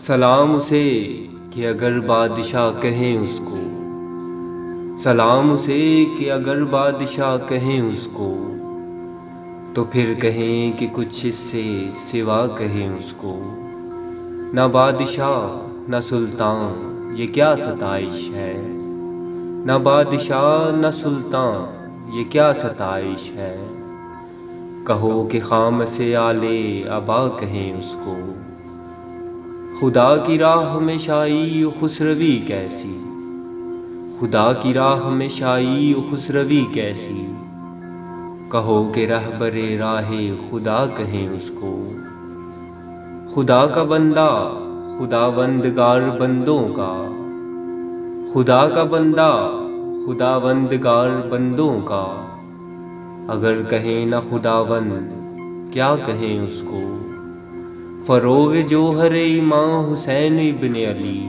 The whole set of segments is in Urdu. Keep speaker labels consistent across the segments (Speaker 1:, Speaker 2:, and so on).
Speaker 1: سلام اسے کہ اگر بادشاہ کہیں اس کو، سلام اسے کہ اگر بادشاہ کہیں اس کو، تو پھر کہیں کہ کچھ اس سے سوا کہیں اس کو۔ نہ بادشاہ نہ سلطان یہ کیا ستائش ہے، نہ بادشاہ نہ سلطان یہ کیا ستائش ہے۔ کہو کہ خام سے آلے ابا کہیں اس کو، خدا کی راہ میں شائی و خسروی کیسی، خدا کی راہ میں شائی و خسروی کیسی۔ کہو کہ رہبر راہ خدا کہیں اس کو، خدا کا بندہ خداوندگار بندوں کا، خدا کا بندہ خداوندگار بندوں کا۔ اگر کہیں نہ خداوند کیا کہیں اس کو۔ فروغ جوہر ایمان حسین ابن علی،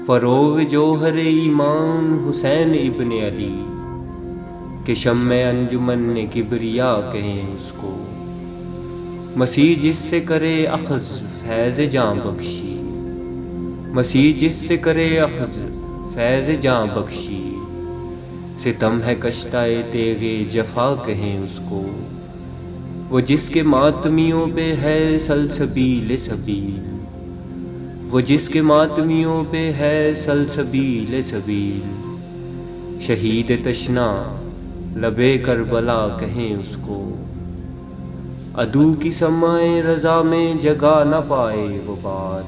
Speaker 1: فروغ جوہر ایمان حسین ابن علی، کہ شمع انجمن کبریا کہیں اس کو۔ مسیح جس سے کرے اخذ فیض جاں بخشی، مسیح جس سے کرے اخذ فیض جاں بخشی، ستم ہے کشتہ تیغ جفا کہیں اس کو۔ وہ جس کے ماتمیوں پہ ہے سلسبیل سبیل، وہ جس کے ماتمیوں پہ ہے سلسبیل سبیل، شہید تشنا لبے کربلا کہیں اس کو۔ عدو کی سماع رضا میں جگہ نہ پائے وہ بات،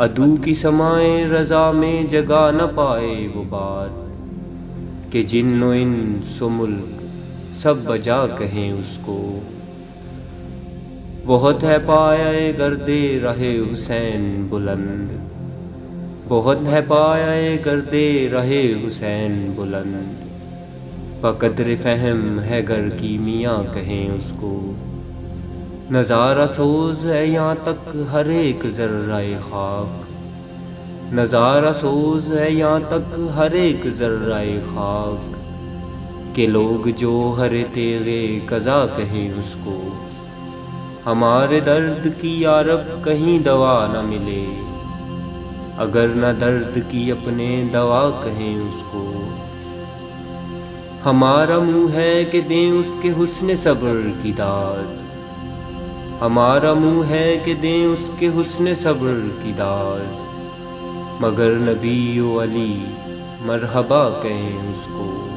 Speaker 1: عدو کی سماع رضا میں جگہ نہ پائے وہ بات، کہ جن و انس و ملک سب بجا کہیں اس کو۔ بہت ہے پایا گردے رہے حسین بلند، بہت ہے پایا گردے رہے حسین بلند، بقدر فہم ہے گر کی میاں کہیں اس کو۔ نظارہ سوز ہے یہاں تک ہر ایک ذرہ خاک، نظارہ سوز ہے یہاں تک ہر ایک ذرہ خاک، کہ لوگ جوہر تیغ قضا کہیں اس کو۔ ہمارے درد کی یارب کہیں دوا نہ ملے، اگر نہ درد کی اپنے دوا کہیں اس کو۔ ہمارا منہ ہے کہ دیں اس کے حسن صبر کی داد، ہمارا منہ ہے کہ دیں اس کے حسن صبر کی داد، مگر نبی و علی مرحبا کہیں اس کو۔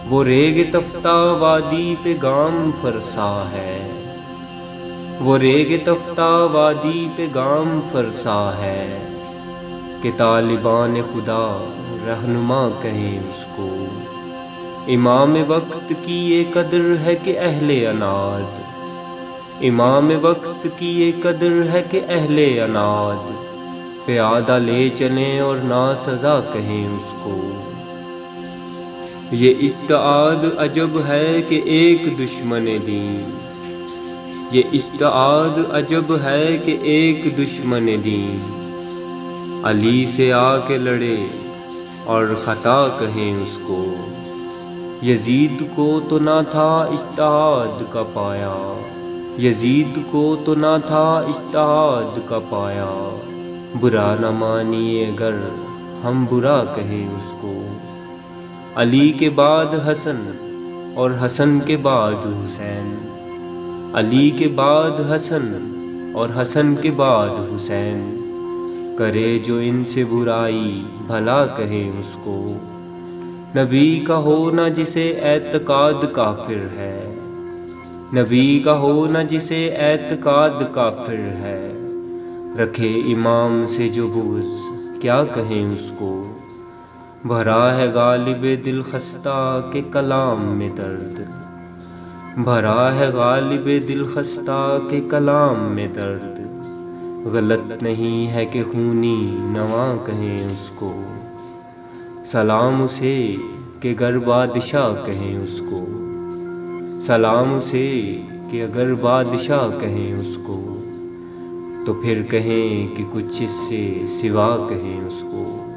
Speaker 1: وہ ریگ تفتہ وادی پہ گام فرسا ہے، وہ ریگ تفتہ وادی پہ گام فرسا ہے، کہ طالبان خدا رہنما کہیں اس کو۔ امام وقت کی یہ قدر ہے کہ اہل عناد، امام وقت کی یہ قدر ہے کہ اہل عناد، پیادہ لے چلیں اور ناسزا کہیں اس کو۔ یہ اتحاد عجب ہے کہ ایک دشمن دین، یہ اتحاد عجب ہے کہ ایک دشمن دین، علی سے آ کے لڑے اور خطا کہیں اس کو۔ یزید کو تو نہ تھا اتحاد کا پایا، یزید کو تو نہ تھا اتحاد کا پایا، برا نہ مانیے گر ہم برا کہیں اس کو۔ علی کے بعد حسن اور حسن کے بعد حسین، علی کے بعد حسن اور حسن کے بعد حسین، کرے جو ان سے برائی بھلا کہیں اس کو۔ نبی کا ہونا جسے اعتقاد کافر ہے، نبی کا ہونا جسے اعتقاد کافر ہے، رکھے امام سے جو بغض کیا کہیں اس کو۔ بھرا ہے غالب دل خستہ کے کلام میں درد، بھرا ہے غالب دل خستہ کے کلام میں درد، غلط نہیں ہے کہ خونی نواں کہیں اس کو۔ سلام اسے کہ گر بادشاہ کہیں اس کو، سلام اسے کہ اگر بادشاہ کہیں اس کو، تو پھر کہیں کہ کچھ اس سے سوا کہیں اس کو۔